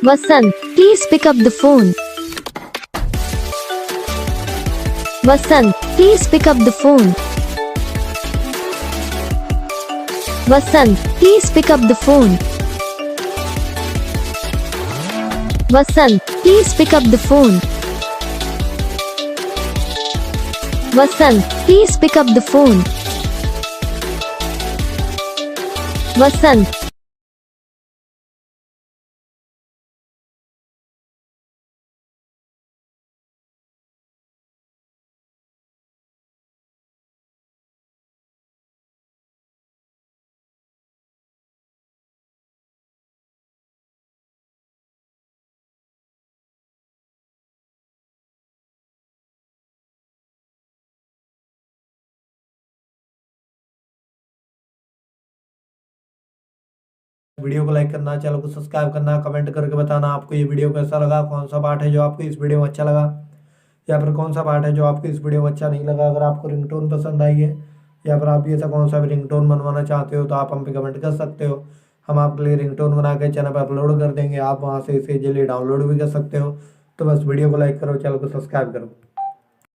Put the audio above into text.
Vasant, please pick up the phone. Vasant, please pick up the phone. Vasant, please pick up the phone. Vasant, please pick up the phone. Vasant, please pick up the phone. Vasant. Video को like करना, channel को subscribe करना, comment करके बताना आपको ये video कैसा लगा, कौन सा पार्ट है जो आपको इस वीडियो में अच्छा लगा, या फिर कौन सा पार्ट है जो आपको इस वीडियो में अच्छा नहीं लगा। अगर आपको रिंगटोन पसंद आई है या फिर आप ये ऐसा कौन सा भी रिंगटोन बनवाना चाहते हो तो आप हम पे कमेंट कर सकते हो। हम आपके लिए रिंगटोन बना के चैनल पर अपलोड कर देंगे, आप वहाँ से इसे इजीली डाउनलोड भी कर सकते हो। तो बस वीडियो को लाइक करो, चैनल को सब्सक्राइब करो।